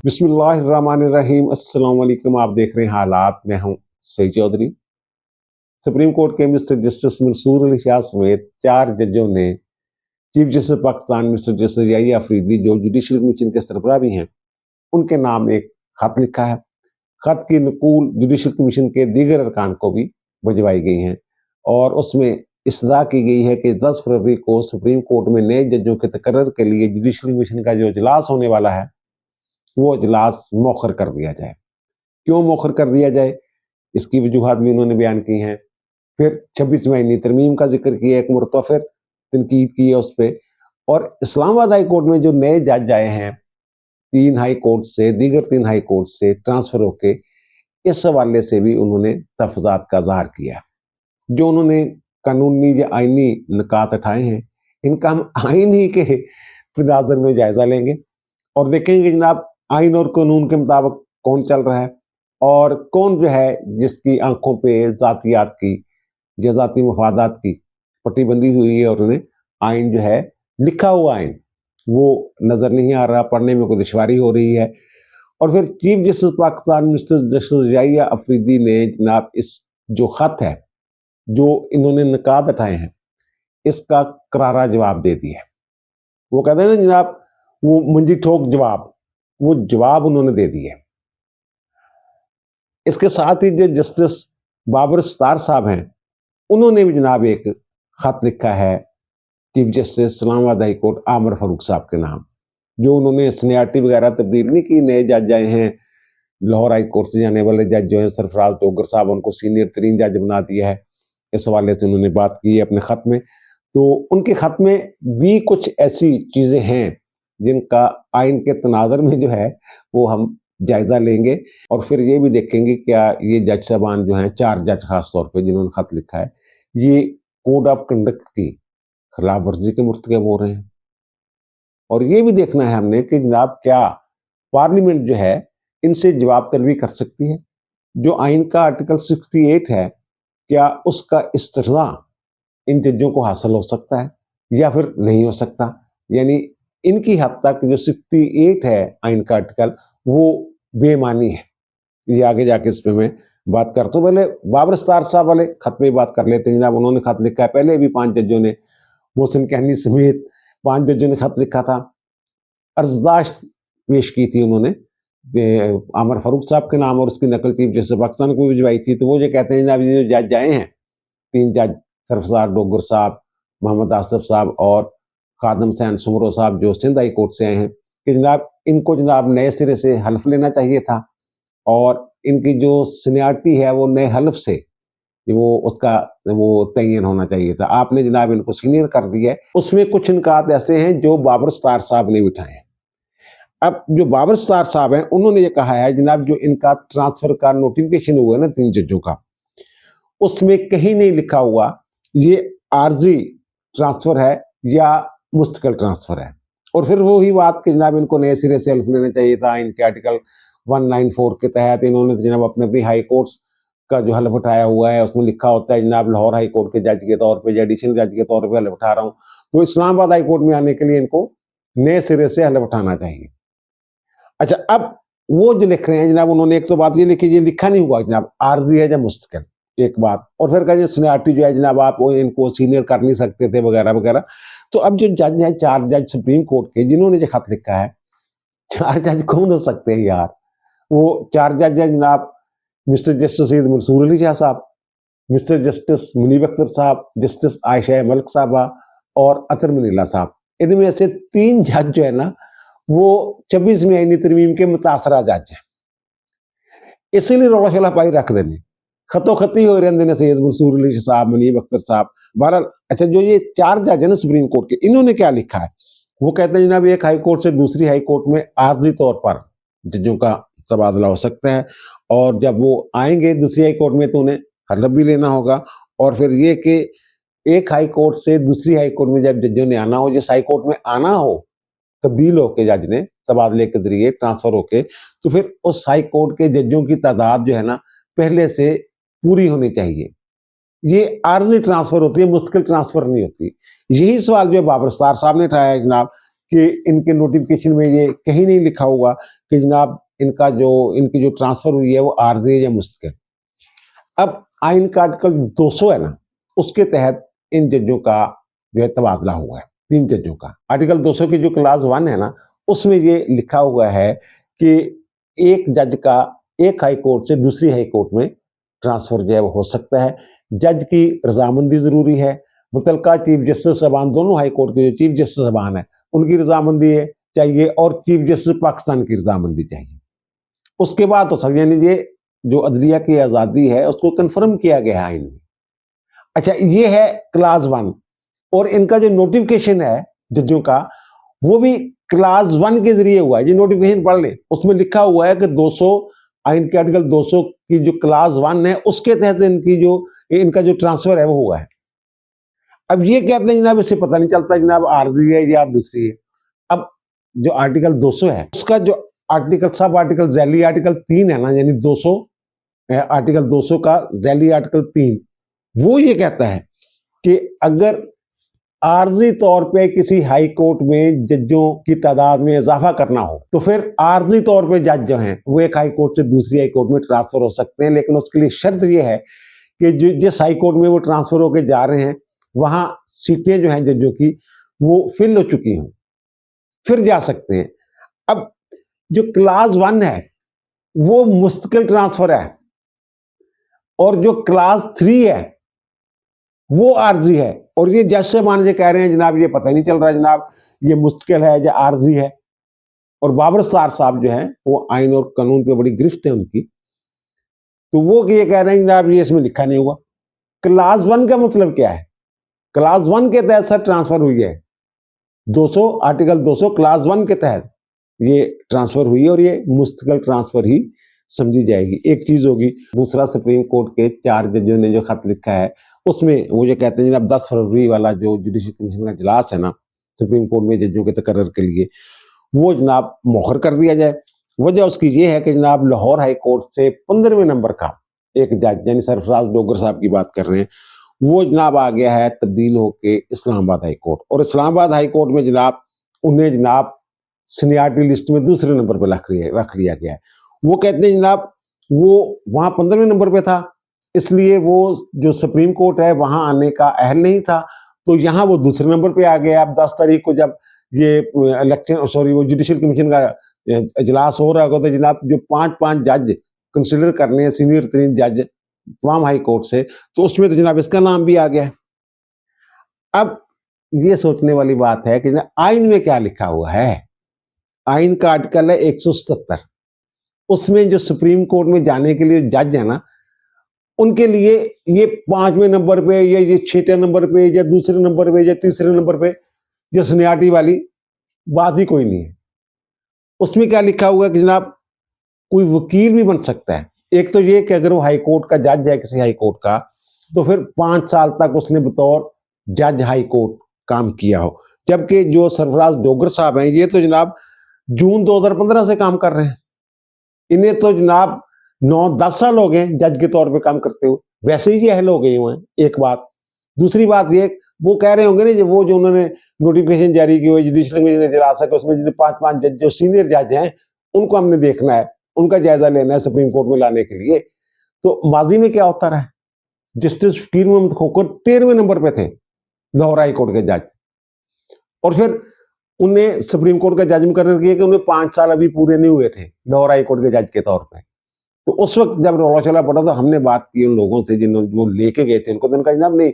बिस्मिल्लाहिर्रहमानिर्रहीम। अस्सलाम वालेकुम। आप देख रहे हैं हालात। मैं हूं सईद चौधरी। सुप्रीम कोर्ट के मिस्टर जस्टिस मंसूर अली शाह समेत 4 जजों ने chief justice Pakistan mister justice Yahya Afridi, जो जुडिशल कमीशन के सरबराह भी हैं, उनके नाम एक खत लिखा है। खत की नकूल जुडिशल कमीशन के दीगर अरकान को भी भिजवाई गई हैं और उसमें इस्तदा की गई है कि 10 फरवरी को सुप्रीम कोर्ट में नए जजों के तकर्रर के लिए जुडिशल कमीशन का जो इजलास होने वाला है, वो इजलास मौखर कर दिया जाए। क्यों मौखर कर दिया जाए, इसकी वजूहत भी उन्होंने बयान की हैं। फिर 26 महीने तरमीम का जिक्र किया, एक मरतबा फिर तनकीद की है उस पर। और इस्लामाबाद हाई कोर्ट में जो नए जज आए हैं 3 हाई कोर्ट से, दीगर 3 हाई कोर्ट से ट्रांसफर होके, इस हवाले से भी उन्होंने तफजात का इजहार किया। जो उन्होंने कानूनी या आइनी निकात उठाए हैं, इनका हम आइन ही के तनाज़ुर में जायजा लेंगे और देखेंगे जनाब आइन और कानून के मुताबिक कौन चल रहा है और कौन जो है जिसकी आंखों पे जातियात की या जाती मफादात की पट्टी बंदी हुई है और उन्हें आइन जो है, लिखा हुआ आइन, वो नजर नहीं आ रहा, पढ़ने में कोई दुश्वारी हो रही है। और फिर chief justice Pakistan mister justice Yahya Afridi ने जनाब इस जो खत है, जो इन्होंने निकात उठाए हैं, इसका करारा जवाब दे दिया। वो कहते हैं ना जनाब, वो मंजी ठोक जवाब, वो जवाब उन्होंने दे दिए। इसके साथ ही जो जस्टिस बाबर सत्तार साहब हैं, उन्होंने भी जनाब एक खत लिखा है chief justice Islamabad high court Aamir Farooq साहब के नाम। जो उन्होंने सीनियरिटी वगैरह तब्दील नहीं की, नए जज आए हैं, लाहौर हाई कोर्ट से जाने वाले जज जो है सरफराज डोगर साहब, उनको सीनियर तरीन जज बना दिया है। इस हवाले से उन्होंने बात की है अपने खत में। तो उनके खत में भी कुछ ऐसी चीजें हैं जिनका आइन के तनाज़ुर में जो है वो हम जायजा लेंगे और फिर ये भी देखेंगे क्या ये जज साहबान जो हैं, 4 जज खास तौर पे जिन्होंने खत लिखा है, ये कोड ऑफ कंडक्ट की खिलाफ वर्जी के मुर्तकब हो रहे हैं। और ये भी देखना है हमने कि जनाब क्या पार्लियामेंट जो है इनसे जवाब तलबी कर सकती है। जो आइन का आर्टिकल 68 है, क्या उसका इस्तिग़ना इन जजों को हासिल हो सकता है या फिर नहीं हो सकता। यानी इनकी हद तक जो 68 है आइन का आर्टिकल, वो बेमानी है। ये आगे जाके इस पे मैं बात करता हूँ। पहले बाबर सत्तार साहब वाले खत पे बात कर लेते हैं जनाब। उन्होंने खत लिखा है, पहले भी 5 जजों ने, मोहसिन कहनी समेत 5 जजों ने खत लिखा था, अर्जदाश्त पेश की थी उन्होंने आमिर फारूक साहब के नाम और उसकी नकल चीफ जस्टिस पाकिस्तान को भिजवाई थी। तो वो जो कहते हैं जनाब, ये जो जज आए हैं 3 जज, सरफराज डोगर साहब, मोहम्मद आसिफ साहब और खादम हुसैन सुमरो साहब, जो सिंध हाई कोर्ट से आए हैं, कि जनाब इनको जनाब नए सिरे से हल्फ लेना चाहिए था और इनकी जो सीनियरिटी है वो नए हल्फ से वो उसका वो तयन होना चाहिए था। आपने जनाब इनको सीनियर कर दिया है। उसमें कुछ निकात ऐसे हैं जो बाबर सत्तार साहब ने बिठाए हैं। अब जो बाबर सत्तार साहब हैं, उन्होंने ये कहा है जनाब, जो इनका ट्रांसफर का नोटिफिकेशन हुआ है ना 3 जजों का, उसमें कहीं नहीं लिखा हुआ ये आर्जी ट्रांसफर है या मुस्तकिल ट्रांसफर है। और फिर वही बात कि जनाब इनको नए सिरे से हल्फ लेना चाहिए था। इनके आर्टिकल 194 के तहत इन्होंने जनाब अपने अपनी हाई कोर्ट्स का जो हल्फ उठाया हुआ है, उसमें लिखा होता है जनाब लाहौर हाई कोर्ट के जज के तौर पे या एडिशनल जज के तौर पे हल्फ उठा रहा हूँ। तो इस्लामाबाद हाई कोर्ट में आने के लिए इनको नए सिरे से हल्फ उठाना चाहिए। अच्छा, अब वो जो लिख रहे हैं जनाब, उन्होंने एक तो बात ये लिखी, ये लिखा नहीं हुआ जनाब आर्जी है या मुस्तकिल, एक बात। और फिर कहा सीनियरिटी जो है जनाब, आप इनको सीनियर कर नहीं सकते थे वगैरह वगैरह। तो अब जो जज हैं 4 जज सुप्रीम कोर्ट के, जिन्होंने जो खत लिखा है, 4 जज कौन हो सकते हैं यार? वो 4 जज हैं जनाब, मिस्टर जस्टिस सैयद मंसूर अली शाह साहब, मिस्टर जस्टिस मुनीब अख्तर साहब, जस्टिस आयशा मलिक साहबा और अतर मनीला साहब। इनमें से 3 जज जो है ना, वो 26 महीने तरमीम के मुतासरा जज हैं। इसीलिए रौला शौला पाई रख देने, खतो खती हो रहे ने सैयद मंसूर अली साहब, मुनीब अख्तर साहब, बहरहाल। अच्छा, जो ये 4 जज है ना सुप्रीम कोर्ट के, इन्होंने क्या लिखा है? वो कहते हैं जनाब एक हाई कोर्ट से दूसरी हाई कोर्ट में आर्जी तौर पर जजों का तबादला हो सकता है और जब वो आएंगे दूसरी हाई कोर्ट में तो उन्हें हलफ भी लेना होगा। और फिर ये कि एक हाई कोर्ट से दूसरी हाई कोर्ट में जब जजों ने आना हो, जिस हाई कोर्ट में आना हो, तब्दील होके जज ने तबादले के जरिए ट्रांसफर होके, तो फिर उस हाई कोर्ट के जजों की तादाद जो है ना पहले से पूरी होनी चाहिए। ये आर्जी ट्रांसफर होती है, मुस्तकिल ट्रांसफर नहीं होती। यही सवाल जो बाबर सत्तार साहब ने उठाया है जनाब, कि इनके नोटिफिकेशन में ये कहीं नहीं लिखा होगा कि जनाब इनकी जो ट्रांसफर हुई है वो आर्जी है या मुस्तकिल। अब आइन का आर्टिकल 200 है ना, उसके तहत इन जजों का जो है तबादला हुआ है, 3 जजों का। आर्टिकल 200 की जो क्लास 1 है ना, उसमें ये लिखा हुआ है कि एक जज का एक हाई कोर्ट से दूसरी हाई कोर्ट में ट्रांसफर जो है वो हो सकता है। जज की रजामंदी जरूरी है। मुतलका चीफ जस्टिस साहबान, दोनों हाई कोर्ट के जो चीफ जस्टिस साहबान है उनकी रजामंदी है चाहिए, और चीफ जस्टिस पाकिस्तान की रजामंदी चाहिए। उसके बाद तो सर यानी ये जो अदलिया की आज़ादी है उसको कंफर्म किया गया है आइन में। अच्छा, ये है क्लास 1। और इनका जो नोटिफिकेशन है जजों का, वो भी क्लास 1 के जरिए हुआ है। ये नोटिफिकेशन पढ़ लें, उसमें लिखा हुआ है कि 200 आइन के आर्टिकल 200 की जो क्लास 1 है उसके तहत इनका जो ट्रांसफर है वो हुआ है। अब ये कहते हैं जनाब इससे पता नहीं चलता जनाब आर्जी है या दूसरी है। अब जो आर्टिकल 200 है उसका जो आर्टिकल सब आर्टिकल जैली आर्टिकल 3 है ना, यानी 200 आर्टिकल 200 का जैली आर्टिकल 3, वो ये कहता है कि अगर आर्जी तौर पे किसी हाई कोर्ट में जजों की तादाद में इजाफा करना हो तो फिर आर्जी तौर पे जज जो हैं वो एक हाई कोर्ट से दूसरी हाई कोर्ट में ट्रांसफर हो सकते हैं, लेकिन उसके लिए शर्त ये है कि जिस हाई कोर्ट में वो ट्रांसफर होकर जा रहे हैं वहां सीटें जो हैं जजों की वो फिल हो चुकी हों, फिर जा सकते हैं। अब जो क्लास 1 है वो मुस्तकिल ट्रांसफर है, और जो क्लास 3 है वो आर्जी है। और ये जज से मान के कह रहे हैं जनाब ये पता ही नहीं चल रहा जनाब ये मुस्तकिल है या आर्जी है। और बाबर सत्तार साहब जो हैं वो आइन और कानून पे बड़ी गिरफ्त है उनकी, तो वो ये कह रहे हैं जनाब ये इसमें लिखा नहीं हुआ। क्लास 1 का मतलब क्या है? क्लास 1 के तहत सर ट्रांसफर हुई है, 200 आर्टिकल 200 क्लास 1 के तहत ये ट्रांसफर हुई है, और ये मुस्तकिल ट्रांसफर ही समझी जाएगी। एक चीज होगी। दूसरा, सुप्रीम कोर्ट के 4 जजों ने जो खत लिखा है उसमें वो ये कहते हैं जनाब 10 फरवरी वाला जो जुडिशल कमीशन का इजलास है ना सुप्रीम कोर्ट में जजों के तकर्रर के लिए, वो जनाब मौखर कर दिया जाए। वजह उसकी ये है कि जनाब लाहौर हाई कोर्ट से 15वें नंबर का एक जज यानी सरफराज डोगर साहब की बात कर रहे हैं, वो जनाब आ गया है तब्दील होके इस्लामाबाद हाई कोर्ट। और इस्लामाबाद हाई कोर्ट में जनाब उन्हें जनाब सीनियरिटी लिस्ट में दूसरे नंबर पर रख लिया गया है। वो कहते हैं जनाब वो वहां 15वें नंबर पे था, इसलिए वो जो सुप्रीम कोर्ट है वहां आने का अहल नहीं था, तो यहाँ वो दूसरे नंबर पे आ गया। अब 10 तारीख को जब ये वो जुडिशल कमीशन का इजलास हो रहा होगा तो जनाब जो 5 जज कंसिडर करने हैं सीनियर 3 जज तमाम हाई कोर्ट से, तो उसमें तो जनाब इसका नाम भी आ गया है। अब ये सोचने वाली बात है कि आइन में क्या लिखा हुआ है। आइन का आर्टिकल है 177, उसमें जो सुप्रीम कोर्ट में जाने के लिए जज है ना उनके लिए ये 5वें नंबर पे या ये 6वें नंबर पे या दूसरे नंबर पे या तीसरे नंबर पे जो सीनियरिटी वाली बात ही कोई नहीं है। उसमें क्या लिखा हुआ है कि जनाब कोई वकील भी बन सकता है। एक तो ये कि अगर वो हाई कोर्ट का जज है किसी हाई कोर्ट का, तो फिर 5 साल तक उसने बतौर जज हाई कोर्ट काम किया हो। जबकि जो सरफराज डोगर साहब हैं ये तो जनाब जून 2015 से काम कर रहे हैं, इन्हें तो जनाब 9-10 साल हो गए जज के तौर पे काम करते हुए, वैसे ही अहल हो गए हुए हैं। एक बात। दूसरी बात ये वो कह रहे होंगे ना वो जो उन्होंने नोटिफिकेशन जारी की हुई जुडिशल कमीशन इजलास है उसमें जो 5 जज जो सीनियर जज हैं उनको हमने देखना है, उनका जायजा लेना है सुप्रीम कोर्ट में लाने के लिए। तो माजी में क्या होता रहा, जस्टिस फकीर मोहम्मद खोखर 13वें नंबर पे थे लाहौर हाई कोर्ट के जज, और फिर उन्हें सुप्रीम कोर्ट का जज मुकर्रर किया कि उन्हें 5 साल अभी पूरे नहीं हुए थे लाहौर हाई कोर्ट के जज के तौर पे। तो उस वक्त जब रौला चला पड़ा तो हमने बात की उन लोगों से जिन्होंने वो लेके गए थे उनको, तो उनका जनाब नहीं,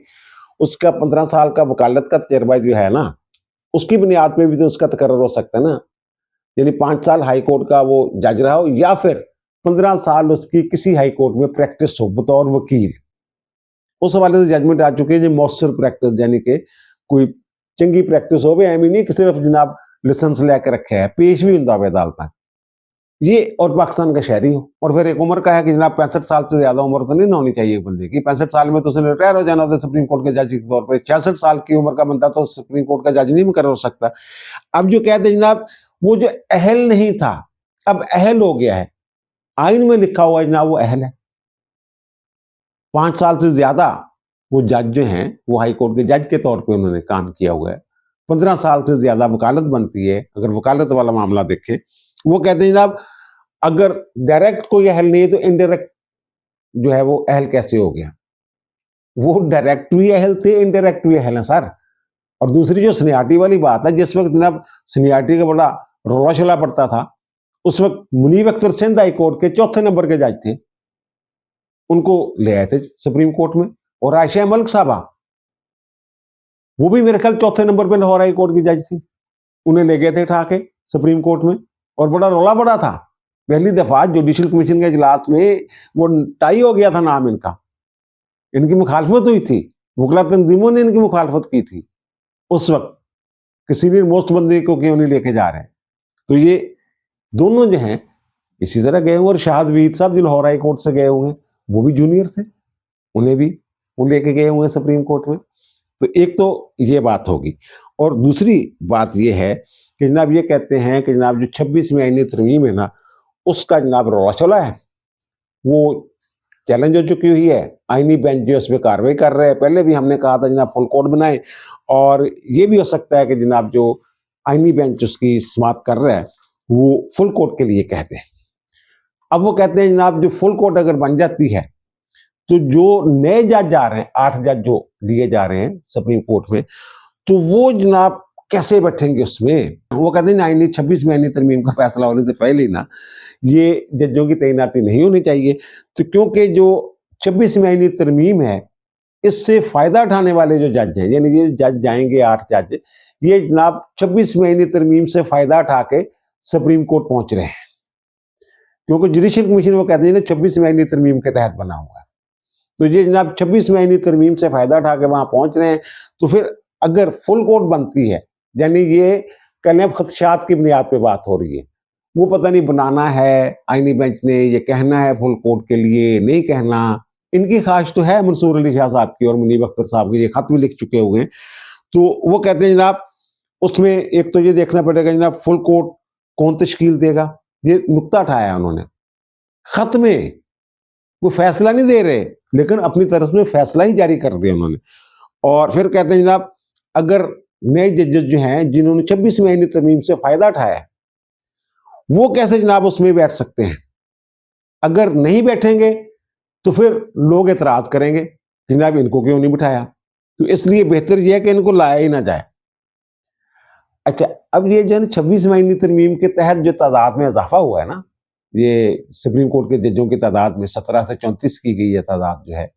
उसका 15 साल का वकालत का तजर्बा जो है ना उसकी बुनियाद पे भी तो उसका तकर्रर हो सकता है ना। यानी 5 साल हाई कोर्ट का वो जज रहा हो या फिर 15 साल उसकी किसी हाई कोर्ट में प्रैक्टिस हो बतौर वकील। उस हवाले से जजमेंट आ चुके हैं जो मौसर प्रैक्टिस यानी कि कोई चंगी प्रैक्टिस हो एम नहीं कि सिर्फ जनाब लाइसेंस लेकर रखे है, पेश भी होता है अदालत ये, और पाकिस्तान का शहरी हो। और फिर एक उम्र का है कि जनाब 65 साल से ज्यादा उम्र तो नहीं होनी चाहिए बंदे की। 65 साल में तो उसने रिटायर हो जाना होता सुप्रीम कोर्ट के जज के तौर पर। 66 साल की उम्र का बंदा तो सुप्रीम कोर्ट का जज नहीं मुकर्रर हो सकता। अब जो कहते हैं जनाब वो जो अहल नहीं था अब अहल हो गया है, आइन में लिखा हुआ है जनाब वो अहल है। 5 साल से ज्यादा वो जज जो हैं वो हाई कोर्ट के जज के तौर पे उन्होंने काम किया हुआ है। 15 साल से ज्यादा वकालत बनती है, अगर वकालत वाला मामला देखें वो कहते हैं जनाब अगर डायरेक्ट कोई अहल नहीं है तो इनडायरेक्ट जो है वो अहल कैसे हो गया? वो डायरेक्ट भी अहल थे, इनडायरेक्ट भी अहल हैं सर। और दूसरी जो सीनियरिटी वाली बात है, जिस वक्त जनाब सीनियरिटी का बड़ा रौला शला पड़ता था, उस वक्त मुनीब अख्तर सिंध हाई कोर्ट के चौथे नंबर के जज थे, उनको ले आए थे सुप्रीम कोर्ट में। और आयशा मलिक साहबा, वो भी मेरे ख्याल चौथे नंबर पे लाहौर हाई कोर्ट की जज थी, उन्हें ले गए थे उठा के सुप्रीम कोर्ट में, और बड़ा रौला बड़ा था। पहली दफा जुडिशल कमीशन के इजलास में वो टाई हो गया था नाम इनका, इनकी मुखालफत हुई थी, वकला तंजीमों ने इनकी मुखालफत की थी उस वक्त कि सीनियर मोस्ट बंदे को क्यों नहीं लेके जा रहे हैं। तो ये दोनों जो हैं इसी तरह गए हुए। और शाहद वीर साहब जो लाहौर हाई कोर्ट से गए हुए हैं, वो भी जूनियर थे, उन्हें भी वो लेके गए हुए हैं सुप्रीम कोर्ट में। तो एक तो ये बात होगी। और दूसरी बात ये है कि जनाब ये कहते हैं कि जनाब जो 26वीं आईनी तरमीम है ना, उसका जनाब रौला चला है, वो चैलेंज हो चुकी हुई है। आईनी बेंच जो इस पर कार्रवाई कर रहे हैं। पहले भी हमने कहा था जनाब फुल कोर्ट बनाए, और ये भी हो सकता है कि जनाब जो आईनी बेंच उसकी समाप्त कर रहा है वो फुल कोर्ट के लिए कहते हैं। अब वो कहते हैं जनाब जो फुल कोर्ट अगर बन जाती है तो जो नए जज जा रहे हैं, 8 जज जो लिए जा रहे हैं सुप्रीम कोर्ट में, तो वो जनाब कैसे बैठेंगे उसमें? वो कहते हैं आईनी 26वीं आईनी तरमीम का फैसला होने से पहले ही ना ये जजों की तैनाती नहीं होनी चाहिए। तो क्योंकि जो 26वीं आईनी तरमीम है, इससे फायदा उठाने वाले जो जज हैं, यानी ये जज जाएंगे 8 जज, ये जनाब 26वीं आईनी तरमीम से फायदा उठा के सुप्रीम कोर्ट पहुंच रहे हैं, क्योंकि जुडिशल कमीशन वो कहते हैं ना 26वीं आईनी तरमीम के तहत बना हुआ है। तो ये जनाब 26वीं आईनी तरमीम से फायदा उठा के वहां पहुंच रहे हैं। तो फिर अगर फुल कोर्ट बनती है, यानी ये कहने खदशात की बुनियाद पे बात हो रही है, वो पता नहीं बनाना है आईनी बेंच ने, ये कहना है फुल कोर्ट के लिए, नहीं कहना। इनकी ख्वाहिश तो है मंसूर अली शाह साहब की और मुनीब अख्तर साहब की, ये खत भी लिख चुके हुए हैं। तो वो कहते हैं जनाब उसमें एक तो ये देखना पड़ेगा जनाब फुल कोर्ट कौन तश्कील देगा, ये नुक्ता उठाया उन्होंने खत में। वो फैसला नहीं दे रहे, लेकिन अपनी तरफ में फैसला ही जारी कर दिया उन्होंने। और फिर कहते हैं जनाब अगर नए जजेस जो हैं जिन्होंने 26वीं आईनी तरमीम से फायदा उठाया, वो कैसे जनाब उसमें बैठ सकते हैं? अगर नहीं बैठेंगे तो फिर लोग एतराज करेंगे जनाब इनको क्यों नहीं बिठाया। तो इसलिए बेहतर यह है कि इनको लाया ही ना जाए। अच्छा, अब ये जो है 26वीं आईनी तरमीम के तहत जो तादाद में इजाफा हुआ है ना, ये सुप्रीम कोर्ट के जजों की तादाद में 17 से 34 की गई है तादाद जो है,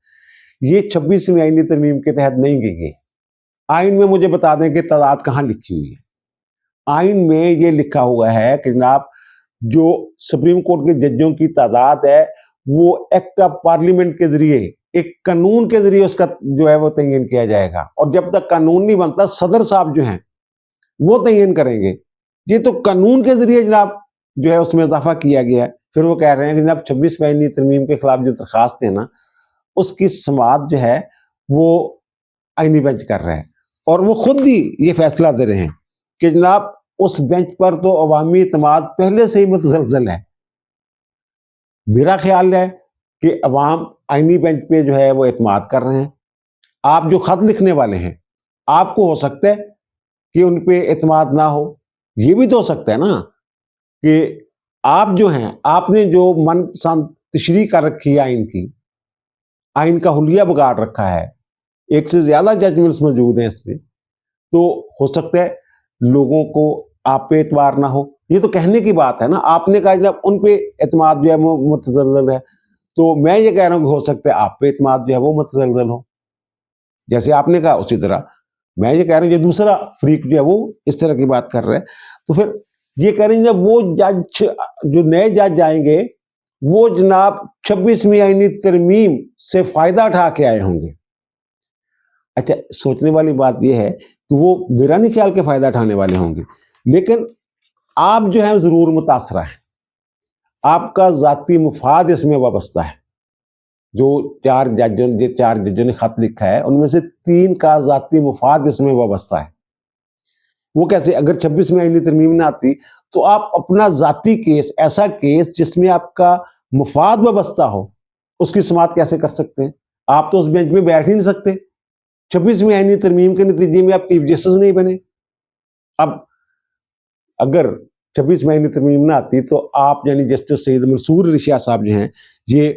ये 26वीं आईनी तरमीम के तहत नहीं की गई। आइन में मुझे बता दें कि तादाद कहाँ लिखी हुई है? आइन में ये लिखा हुआ है कि जनाब जो सुप्रीम कोर्ट के जजों की तादाद है वो एक्ट ऑफ पार्लियामेंट के जरिए, एक कानून के जरिए उसका जो है वो तयन किया जाएगा। और जब तक कानून नहीं बनता, सदर साहब जो हैं वो तयन करेंगे। ये तो कानून के जरिए जनाब जो है उसमें इजाफा किया गया है। फिर वो कह रहे हैं कि जनाब 26वीं आईनी तरमीम के खिलाफ जो दरखास्त है ना, उसकी समाअत जो है वो आईनी बेंच कर रहा है, और वो खुद ही ये फैसला दे रहे हैं कि जनाब उस बेंच पर तो अवामी इत्मीनान पहले से ही मुतज़लज़ल है। मेरा ख्याल है कि अवाम आईनी बेंच पे जो है वो इत्मीनान कर रहे हैं। आप जो खत लिखने वाले हैं, आपको हो सकता है कि उन पे इत्मीनान ना हो। ये भी तो हो सकता है ना कि आप जो हैं, आपने जो मनपसंद तशरीह कर रखी है आइन की, आइन का हुलिया बिगाड़ रखा है, एक से ज्यादा जजमेंट्स मौजूद हैं इसमें, तो हो सकता है लोगों को आप पे एतबार ना हो। ये तो कहने की बात है ना, आपने कहा जब उन पे एतमाद जो है वो मुतज़ल्ज़ल है, तो मैं ये कह रहा हूँ कि हो सकता है आप पे एतमाद जो है वो मुतज़ल्ज़ल हो। जैसे आपने कहा उसी तरह मैं ये कह रहा हूँ, ये दूसरा फ्रीक जो है वो इस तरह की बात कर रहा है। तो फिर ये कह रहे हैं जब वो जज जो नए जज आएंगे वो जनाब 26वीं आईनी तरमीम से फायदा उठा के आए होंगे। अच्छा, सोचने वाली बात यह है कि वो मेरा नहीं ख्याल के फायदा उठाने वाले होंगे, लेकिन आप जो है जरूर मुतासरा है, आपका जाती मुफाद इसमें वाबस्ता है। जो 4 जजों ने खत लिखा है उनमें से 3 का जाती मुफाद इसमें वाबस्ता है। वो कैसे? अगर 26वीं आईनी तरमीम ना आती तो आप अपना जाती केस, ऐसा केस जिसमें आपका मुफाद वाबस्ता हो, उसकी समाअत कैसे कर सकते हैं? आप तो उस बेंच में बैठ ही नहीं सकते। 26वीं आईनी तरमीम के नतीजे में आप चीफ जस्टिस नहीं बने। अब अगर 26 महीने तरमीम ना आती तो आप यानी जस्टिस सईद मंसूर रिशिया साहब जो हैं ये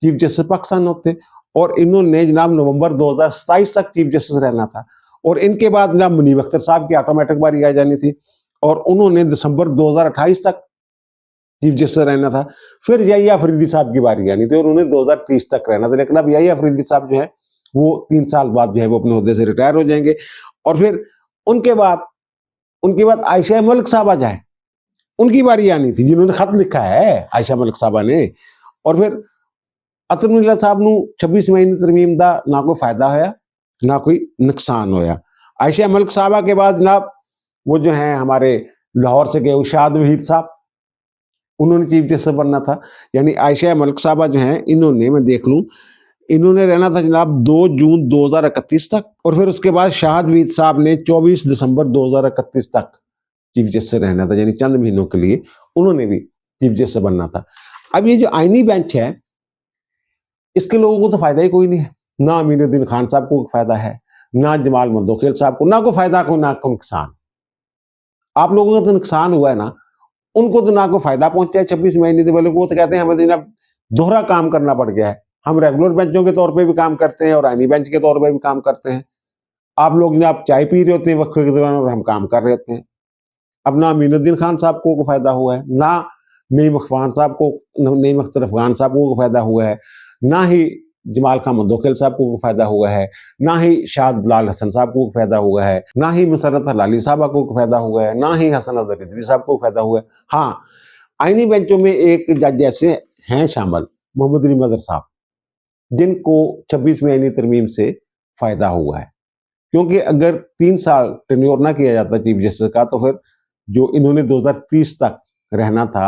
चीफ जस्टिस पाकिस्तान होते, और इन्होंने जनाब नवंबर 2027 तक चीफ जस्टिस रहना था, और इनके बाद जनाब मुनीब अख्तर साहब की ऑटोमेटिक बारी आ जानी थी, और उन्होंने दिसंबर 2028 तक चीफ जस्टिस रहना था। फिर याहिया अफरीदी साहब की बारी आनी थी और उन्हें 2030 तक रहना था, लेकिन अब याहिया अफरीदी साहब जो है वो 3 साल बाद जो है वो अपने ओहदे से रिटायर हो जाएंगे, और फिर उनके बाद आयशा मलिक साहब आ जाए, उनकी बारी आनी थी, जिन्होंने खत लिखा है आयशा मलिक साहबा ने। और फिर अतर मिल्ला साहब ਨੂੰ 26 महीने तरमीम का ना कोई फायदा होया ना कोई नुकसान होया। आयशा मलिक साहबा के बाद जनाब वो जो हैं हमारे लाहौर से गए उशाद वहीद साहब, उन्होंने चीफ जस्टिस बनना था। यानी आयशा मलिक साहबा जो हैं इन्होंने, मैं देख लूं, इन्होंने रहना था जनाब 2 जून 2031 तक, और फिर उसके बाद शाहद वहीद साहब ने 24 दिसंबर 2031 तक चीफ जस्टिस रहना था, यानी चंद महीनों के लिए उन्होंने भी चीफ जस्टिस बनना था। अब ये जो आईनी बेंच है इसके लोगों को तो फायदा ही कोई नहीं है, ना अमीनुद्दीन खान साहब को फायदा है, ना जमाल मंदोखेल साहब को, ना कोई फायदा को ना कोई नुकसान। आप लोगों का तो नुकसान हुआ है ना, उनको तो ना कोई फायदा पहुंचा है 26 महीने से, बोले वो तो कहते हैं हमें तो दोहरा काम करना पड़ गया है, हम रेगुलर बेंचों के तौर पे भी काम करते हैं और आईनी बेंच के तौर पे भी काम करते हैं। आप लोग आप चाय पी रहे होते हैं वक्फे के दौरान और हम काम कर रहे होते हैं। अब ना अमीनुद्दीन खान साहब को फायदा हुआ है, ना नईम अफगान साहब को, नईम अख्तर अफगान साहब को फायदा हुआ है, ना ही जमाल खान मंदोखेल साहब को फायदा हुआ है, ना ही शाद बिलाल हसन साहब को फायदा हुआ है, ना ही मुसर्रत हलाली साहब को फायदा हुआ है, ना ही हसन अजहर रिजवी साहब को फायदा हुआ है। हाँ, आईनी बेंचों में एक जज ऐसे हैं शामिल, मोहम्मद अली मजहर साहब, जिनको 26 महीने तरमीम से फायदा हुआ है, क्योंकि अगर 3 साल टेन्योर ना किया जाता चीफ जस्टिस का तो फिर जो इन्होंने 2030 तक रहना था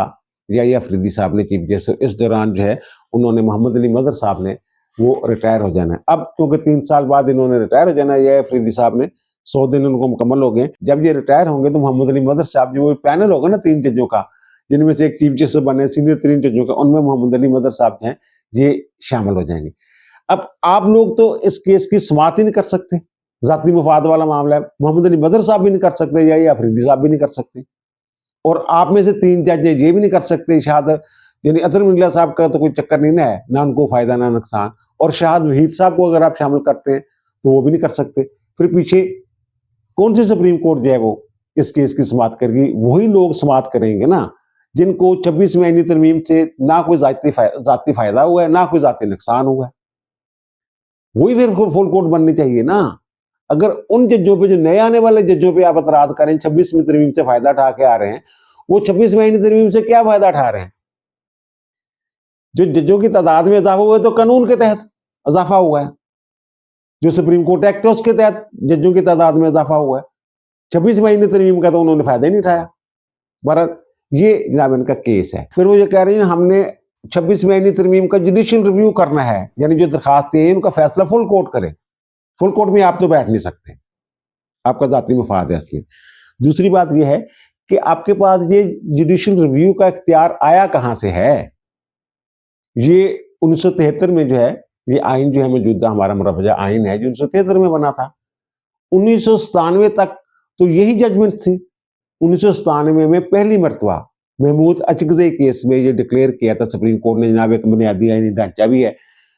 याहिया अफरीदी साहब ने चीफ जस्टिस, इस दौरान जो है उन्होंने मोहम्मद अली मजहर साहब ने वो रिटायर हो जाना है। अब क्योंकि 3 साल बाद इन्होंने रिटायर हो जाना है, याहिया अफरीदी साहब ने 100 दिन उनको मुकम्मल हो गए, जब ये रिटायर होंगे तो मोहम्मद अली मजहर साहब जो पैनल होगा ना 3 जजों का, जिनमें से एक चीफ जस्टिस बने सीनियर 3 जजों का, उनमें मोहम्मद अली मजहर साहब हैं ये शामिल हो जाएंगे। अब आप लोग तो इस केस की समाअत ही नहीं कर सकते, जाती मफाद वाला मामला है, मोहम्मद अली मजहर साहब भी नहीं कर सकते, याहिया अफरीदी साहब भी नहीं कर सकते, और आप में से 3 जज ये भी नहीं कर सकते। शाहद यानी अतर मिल्ला साहब का तो कोई चक्कर नहीं ना है, ना उनको फायदा ना नुकसान, और शाहद वहीद साहब को अगर आप शामिल करते हैं तो वो भी नहीं कर सकते। फिर पीछे कौन सी सुप्रीम कोर्ट जो है वो इस केस की समाअत करेगी? वही लोग समाअत करेंगे ना जिनको 26 महीने तरमीम से ना कोई जाती फायदा हुआ है ना कोई जाती नुकसान हुआ है, वही फिर फुल कोर्ट बननी चाहिए ना। अगर उन जजों पे, जो नए आने वाले जजों पे आप एतराज करें 26 में तरमीम से फायदा उठा के आ रहे हैं, वो 26 महीने तरमीम से क्या फायदा उठा रहे हैं? जो जजों की तादाद में इजाफा हुआ है तो कानून के तहत इजाफा हुआ है, जो सुप्रीम कोर्ट एक्ट है उसके तहत जजों की तादाद में इजाफा हुआ है। 26 महीने तरमीम का तो उन्होंने फायदा ही नहीं उठाया। बहरहाल ये जनाब इनका केस है। फिर वो ये कह रही है हमने 26 महीने तरमीम का जुडिशियल रिव्यू करना है, यानी जो दरखास्त है उनका फैसला फुल कोर्ट करे। फुल कोर्ट में आप तो बैठ नहीं सकते, आपका जाती मफाद है असली। दूसरी बात यह है कि आपके पास ये जुडिशियल रिव्यू का इख्तियार आया कहां से है? ये 1973 में जो है ये आइन जो है मौजूदा हमारा मुरवजा आइन है जो 1973 में बना था। 1997 तक तो यही जजमेंट थी। 1997 में पहली मरतबा महमूद अचगज़ई केस में ये डिक्लेयर किया था सुप्रीम कोर्ट ने, जनाब एक बुनियादी आईनी ढांचा भी है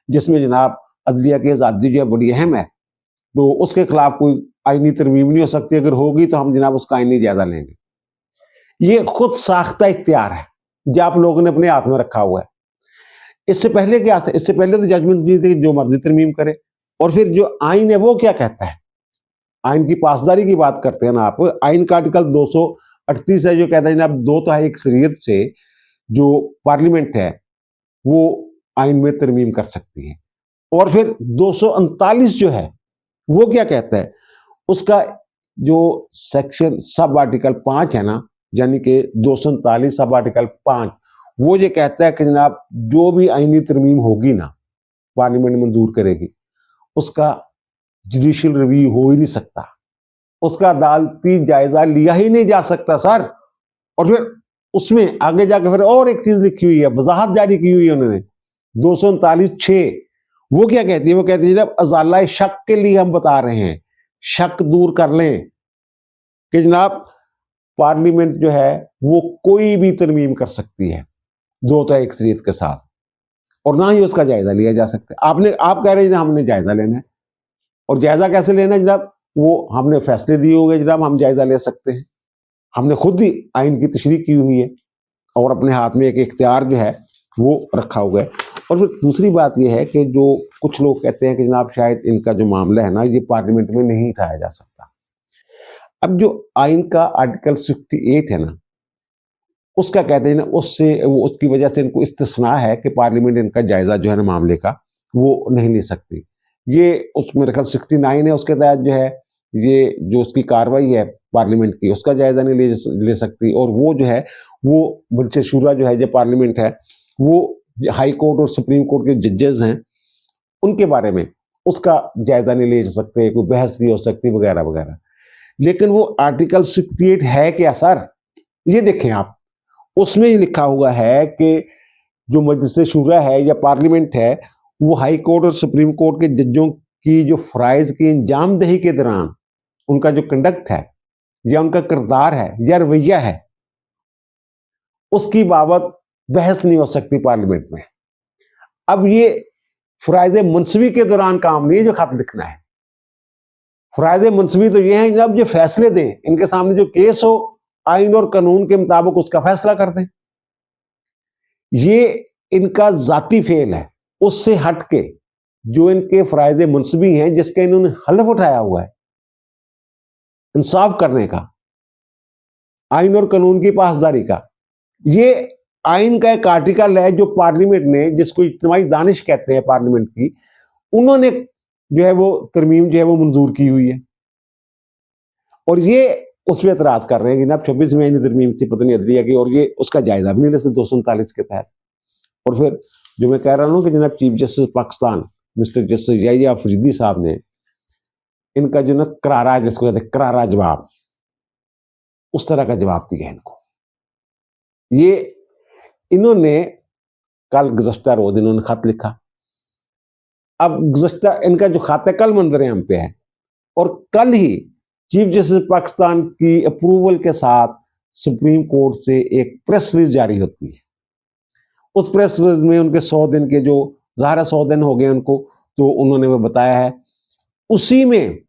जिसमें जनाब अदलिया की आज़ादी जो है बड़ी अहम है, तो उसके खिलाफ कोई आईनी तरमीम नहीं हो सकती, अगर होगी तो हम जनाब उसका आईनी जायजा लेंगे। ये खुद साख्ता इख्तियार है जो आप लोगों ने अपने हाथ में रखा हुआ है। इससे पहले क्या था? इससे पहले तो जजमेंट दी थी जो मर्जी तरमीम करे, और फिर जो आइन है वो क्या कहता है? आइन की पासदारी की बात करते हैं ना आप, आइन का आर्टिकल 238 है जो कहता है जनाब 2/3 अक्सरियत से जो पार्लियामेंट है वो आइन में तरमीम कर सकती है। और फिर 239 जो है वो क्या कहता है? उसका जो सेक्शन सब आर्टिकल 5 है ना, यानी कि 239 सब आर्टिकल 5, वो ये कहता है कि जनाब जो भी आईनी तरमीम होगी ना पार्लियामेंट मंजूर करेगी, उसका जुडिशियल रिव्यू हो ही नहीं सकता, उसका अदालती जायजा लिया ही नहीं जा सकता सर। और फिर उसमें आगे जाकर फिर और एक चीज लिखी हुई है, वजाहत जारी की हुई है उन्होंने 239(6), वो क्या कहती है? वो कहती है जनाब अजाला शक के लिए हम बता रहे हैं, शक दूर कर लें कि जनाब पार्लियामेंट जो है वो कोई भी तरमीम कर सकती है 2 अक्सरियत के साथ, और ना ही उसका जायजा लिया जा सकता है। आप कह रहे हैं हमने जायजा लेना है, और जायजा कैसे लेना है जनाब? वो हमने फैसले दिए हुए जनाब, हम जायजा ले सकते हैं। हमने खुद ही आइन की तशरीह की हुई है और अपने हाथ में एक इख्तियार जो है वो रखा हुआ है। और फिर दूसरी बात यह है कि जो कुछ लोग कहते हैं कि जनाब शायद इनका जो मामला है ना ये पार्लियामेंट में नहीं उठाया जा सकता। अब जो आइन का आर्टिकल 68 है ना, उसका कहते हैं ना, उसकी वजह से इनको इस्तिस्ना है कि पार्लियामेंट इनका जायजा जो है ना मामले का वो नहीं ले सकती। ये उस मेरे ख्याल 69 है, उसके तहत जो है ये जो उसकी कार्रवाई है पार्लियामेंट की उसका जायजा नहीं ले सकती। और वो जो है वो बल्कि शूरा जो है जो पार्लियामेंट है वो हाई कोर्ट और सुप्रीम कोर्ट के जजेस हैं, उनके बारे में उसका जायजा नहीं ले सकते, कोई बहस नहीं हो सकती वगैरह वगैरह। लेकिन वो आर्टिकल 68 है क्या सर? ये देखें आप, उसमें ही लिखा हुआ है कि जो मजलिस शूरा है या पार्लियामेंट है वो हाई कोर्ट और सुप्रीम कोर्ट के जजों की जो फराइज की अंजामदही के दौरान उनका जो कंडक्ट है या उनका किरदार है या रवैया है उसकी बाबत बहस नहीं हो सकती पार्लियामेंट में। अब ये फराइज मुंसवी के दौरान काम नहीं है जो खत लिखना है। फराइज मुंसवी तो ये है जब ये फैसले दें, इनके सामने जो केस हो आइन और कानून के मुताबिक उसका फैसला कर दें। ये इनका जाती फेल है, उससे हटके जो इनके फराइज मुंसबी हैं जिसका इन्होंने हलफ उठाया हुआ है इंसाफ करने का, आइन और कानून की पासदारी का, ये आइन का एक आर्टिकल है जो पार्लियामेंट ने, जिसको इज्तिमाई दानिश कहते हैं पार्लियामेंट की, उन्होंने जो है वो तरमीम जो है वो मंजूर की हुई है। और ये उस पर एतराज कर रहे हैं कि ना 26 में तरमीम से पता नहीं अदलिया की, और ये उसका जायजा भी नहीं ले सकते 239 के तहत। और फिर जो मैं कह रहा हूँ कि जनाब chief justice Pakistan mister justice Yahya Afridi sahab ने इनका जो ना करारा, जिसको कहते हैं करारा जवाब, उस तरह का जवाब दिया इनको। ये इन्होंने कल गुज़श्ता रोज इन्होंने खत लिखा। अब गुज़श्ता इनका जो खत है कल मंजर आम पे है, और कल ही चीफ जस्टिस पाकिस्तान की अप्रूवल के साथ सुप्रीम कोर्ट से एक प्रेस रिलीज जारी होती है। उस प्रेस रिलीज में उनके 100 दिन के जो ज़ाहिर 100 दिन हो गए उनको, तो उन्होंने वो बताया है, उसी में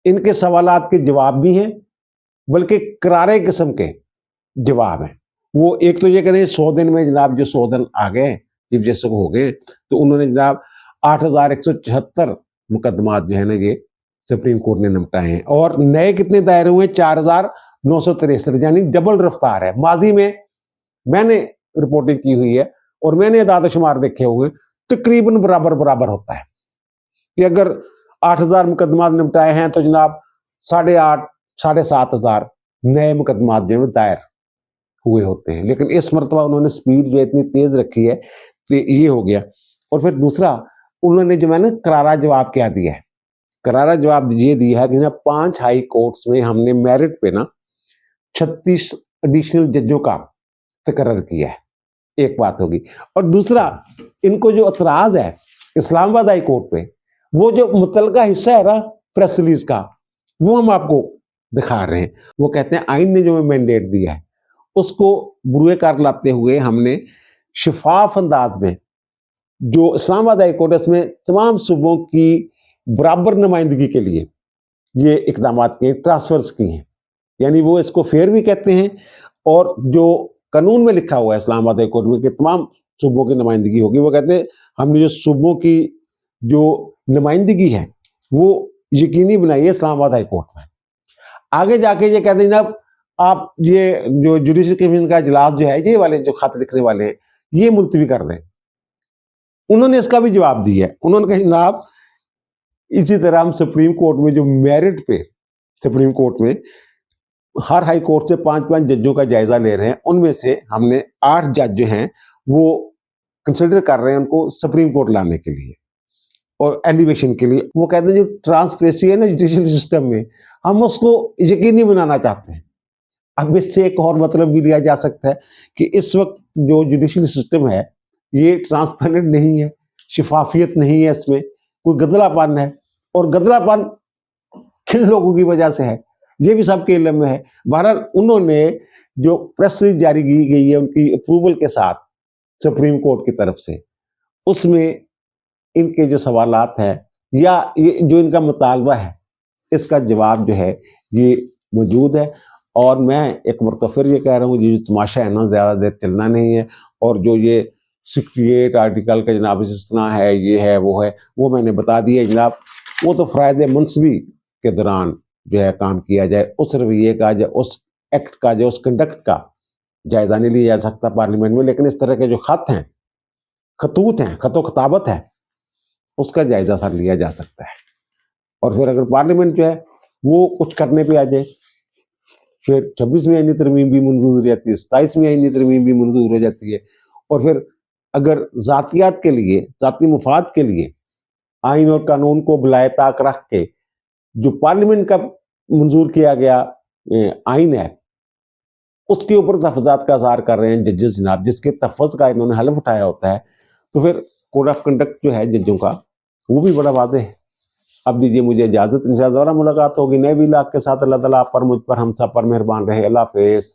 इनके सवालात के जवाब भी हैं, बल्कि करारे किस्म के जवाब हैं। वो एक तो ये कहते हैं 100 दिन में जनाब जो 100 दिन आ गए चीफ जस्टिस को हो गए, तो उन्होंने जनाब 8174 मुकदमात जो है ना ये सुप्रीम कोर्ट ने निपटाए हैं, और नए कितने दायर हुए? 4963, यानी डबल रफ्तार है। माजी में मैंने रिपोर्टिंग की हुई है और मैंने अदाद शुमार देखे हुए, तकरीबन बराबर बराबर होता है कि अगर 8000 मुकदमात निपटाए हैं तो जनाब 8,500 7,500 नए मुकदमात जो है दायर हुए होते हैं। लेकिन इस मरतबा उन्होंने स्पीड जो इतनी तेज रखी है तो ये हो गया। और फिर दूसरा उन्होंने जो मैंने करारा जवाब क्या दिया है, करारा जवाब ये दिया है कि ना 5 हाई कोर्ट्स में हमने मेरिट पे ना 36 एडिशनल जजों का तकर्रर किया है। एक बात होगी। और दूसरा इनको जो एतराज है इस्लामाबाद हाई कोर्ट पे, वो जो मुतलका हिस्सा है ना प्रेस रिलीज का, वो हम आपको दिखा रहे हैं। वो कहते हैं आइन ने जो मैंडेट दिया है उसको बुरे कार लाते हुए हमने शफाफ अंदाज में जो इस्लामाबाद हाई कोर्ट में तमाम सूबों की बराबर नुमाइंदगी के लिए ये इकदाम किए, ट्रांसफर्स किए हैं। यानी वो इसको फेयर भी कहते हैं, और जो कानून में लिखा हुआ है इस्लामाबाद हाई कोर्ट में कि तमाम सूबों की नुमाइंदगी होगी, वो कहते हैं हमने जो सूबों की जो नुमाइंदगी है वो यकीनी बनाई है इस्लामाबाद हाई कोर्ट में। आगे जाके ये कहते हैं जनाब आप ये जो जुडिशल कमीशन का इजलास जो है, ये वाले जो खत लिखने वाले हैं ये मुलतवी कर दें। उन्होंने इसका भी जवाब दिया है। उन्होंने कहा जनाब इसी तरह हम सुप्रीम कोर्ट में जो मेरिट पे सुप्रीम कोर्ट में हर हाई कोर्ट से 5-5 जजों का जायजा ले रहे हैं, उनमें से हमने 8 जज जो हैं वो कंसिडर कर रहे हैं उनको सुप्रीम कोर्ट लाने के लिए और एलिवेशन के लिए। वो कहते हैं जो ट्रांसपेरेंसी है ना जुडिशल सिस्टम में, हम उसको यकीनी बनाना चाहते हैं। अब इससे एक और मतलब भी लिया जा सकता है कि इस वक्त जो जुडिशल सिस्टम है ये ट्रांसपेरेंट नहीं है, शिफाफियत नहीं है, इसमें कोई गदलापन है, और गदलापन किन लोगों की वजह से है? ये भी सबके इल्म में है। बहरहाल उन्होंने जो प्रेस रिलीज जारी की गई है उनकी अप्रूवल के साथ सुप्रीम कोर्ट की तरफ से, उसमें इनके जो सवालात हैं या ये जो इनका मुतालबा है, इसका जवाब जो है ये मौजूद है। और मैं एक मरतबा फिर ये कह रहा हूँ, ये जो तमाशा है ना, ज़्यादा देर चलना नहीं है। और जो ये 68 आर्टिकल का जनाब इस तरह है, ये है, वो मैंने बता दिया जनाब। वो तो फ़राइज़ मुंसवी के दौरान जो है काम किया जाए, उस रवैये का या उस एक्ट का या उस कंडक्ट का जायज़ा नहीं लिया जा सकता पार्लियामेंट में। लेकिन इस तरह के जो खत हैं, खतूत हैं, खतो-खताबत है, उसका जायज़ा सर लिया जा सकता है। और फिर अगर पार्लियामेंट जो है वो कुछ करने पे आ जाए, फिर 26वीं आईनी तरमीम भी मंजूर हो जाती है, 27वीं आईनी तरमीम भी मंजूर हो जाती है। और फिर अगर ज़ातियात के लिए, ज़ाती मुफाद के लिए आइन और कानून को बिलाए ताक रख के जो पार्लियामेंट का मंजूर किया गया आइन है, उसके ऊपर तहफ़्फ़ुज़ात का इज़हार कर रहे हैं जजेस जनाब, जिसके तहफ़्फ़ुज़ का इन्होंने हलफ उठाया होता है, तो फिर कोड ऑफ कंडक्ट जो है जजों का, वो भी बड़ा वाज़ेह है। अब दीजिए मुझे इजाज़त, इंशाअल्लाह दोबारा मुलाकात होगी नए व्लॉग के साथ। अल्लाह ताला आप पर, मुझ पर, हम सब पर मेहरबान रहे। अल्लाह हाफ़िज़।